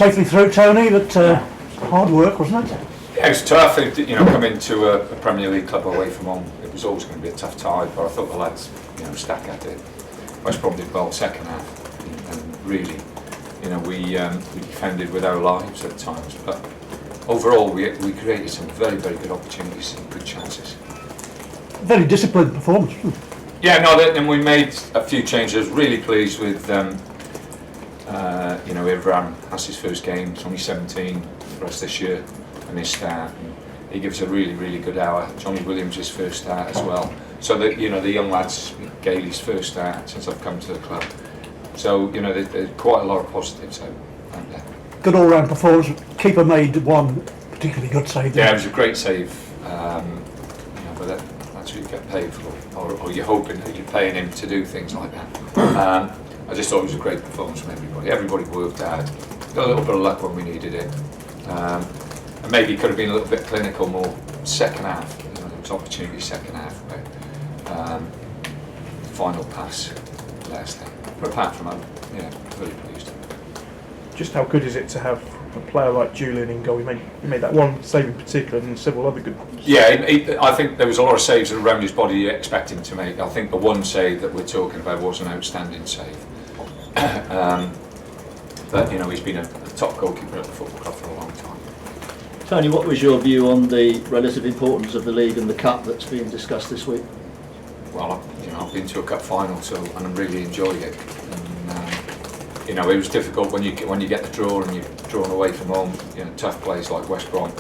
safely through, Tony, but hard work, wasn't it? Yeah, it was tough. Coming to a Premier League club away from home, it was always going to be a tough tie. But I thought the lads, stuck at it. West Brom did well second half, and really, we defended with our lives at times. But overall, we created some very, very good opportunities, some good chances. Very disciplined performance. Yeah, and we made a few changes. I was really pleased with, Abraham has his first game. He's only 17 for us this year, and his start. And he gives a really, really good hour. Johnny Williams' his first start as well. So that the young lads, Gailey's first start since I've come to the club. So there's quite a lot of positives out there. Good all-round performance. Keeper made one particularly good save. Yeah, it was a great save. But that's what you get paid for, or you're hoping that you're paying him to do things like that. I just thought it was a great performance from everybody. Everybody worked hard. Got a little bit of luck when we needed it. And maybe could have been a little bit clinical more second half. There was opportunity second half. But, final pass last time. But apart from that, very pleased. Just how good is it to have a player like Julian in goal? He made that one save in particular and several other good ones. Yeah, I think there was a lot of saves around his body you expect him to make. I think the one save that we're talking about was an outstanding save. But he's been a top goalkeeper at the football club for a long time. Tony, what was your view on the relative importance of the league and the cup that's being discussed this week? Well, I've been to a cup final, and I'm really enjoying it. And, it was difficult when you get the draw and you're drawn away from home. Tough place like West Brom.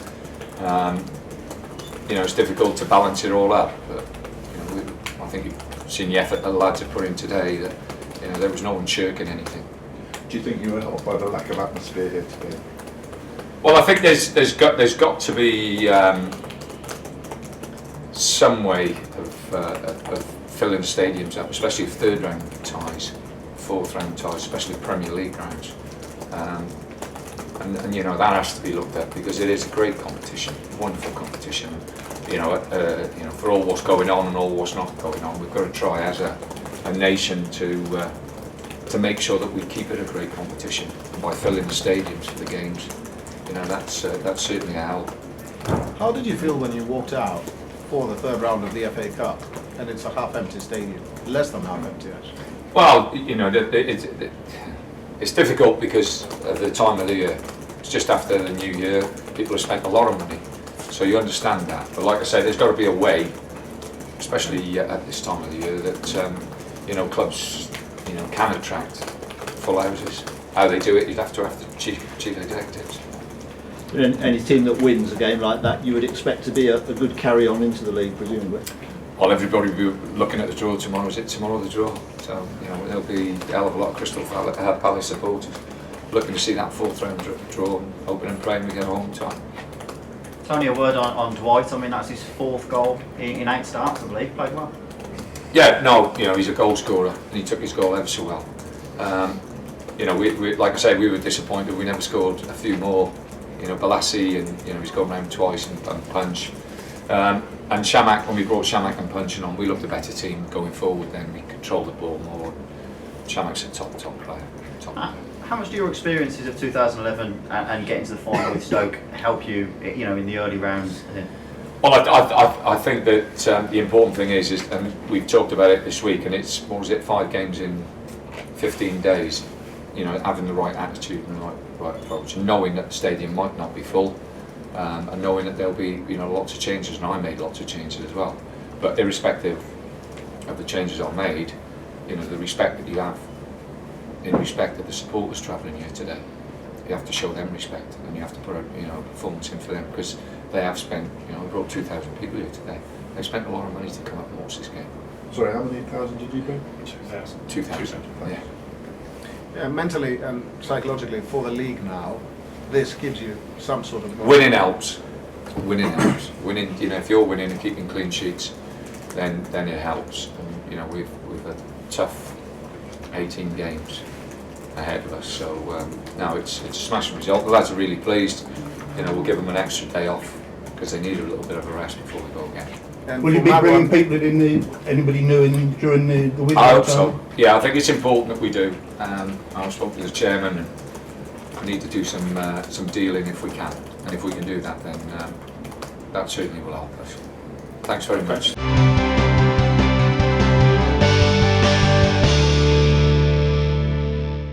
It's difficult to balance it all up. But I think you've seen the effort that the lads have put in today. That there was no one shirking anything. Do you think you were helped by the lack of atmosphere here today? Well, I think there's got to be some way of filling stadiums up, especially third round ties, fourth round ties, especially Premier League grounds. And that has to be looked at because it is a great competition, wonderful competition. For all what's going on and all what's not going on, we've got to try as a nation to make sure that we keep it a great competition by filling the stadiums for the games. That's certainly a help. How did you feel when you walked out for the third round of the FA Cup and it's a half-empty stadium, less than half-empty actually? Well, it's difficult because of the time of the year. It's just after the new year. People have spent a lot of money, so you understand that. But like I say, there's got to be a way, especially at this time of the year, that clubs can attract full houses. How they do it, you'd have to have the chief executives. Any team that wins a game like that, you would expect to be a good carry-on into the league, presumably. Well, everybody will be looking at the draw tomorrow. Is it tomorrow the draw? So there'll be a hell of a lot of Crystal Palace supporters looking to see that fourth round draw and hoping and praying we get home time. Tony, a word on Dwight. I mean, that's his fourth goal in 8 starts, I believe. Played well. Yeah, no, he's a goal scorer and he took his goal ever so well. We like I say, we were disappointed we never scored a few more. Balassi and he's gone round twice and Punch. And Shamak, when we brought Shamak and Punch on, we looked a better team going forward then. We controlled the ball more. Shamak's a top player. How much do your experiences of 2011 and getting to the final with Stoke help you, in the early rounds? Well, I think that the important thing is and we've talked about it this week, and it's 5 games in 15 days. Having the right attitude and the right approach, and knowing that the stadium might not be full, and knowing that there'll be lots of changes, and I made lots of changes as well. But irrespective of the changes I made, the respect that you have in respect of the supporters travelling here today, you have to show them respect, and you have to put a performance in for them because they have spent. We brought 2,000 people here today. They've spent a lot of money to come up and watch this game. Sorry, how many thousand did you bring? 2,000. Yeah. Mentally and psychologically for the league now, this gives you some sort of... Winning helps. Winning, if you're winning and keeping clean sheets, then it helps. And, we've a tough 18 games ahead of us, so now it's a smashing result. The lads are really pleased. We'll give them an extra day off because they need a little bit of a rest before we go again. And will you be bringing people in, anybody new in during the winter? I hope so. Yeah, I think it's important that we do. I spoke to the chairman, and need to do some dealing if we can, and if we can do that, then that certainly will help us. Thanks very much.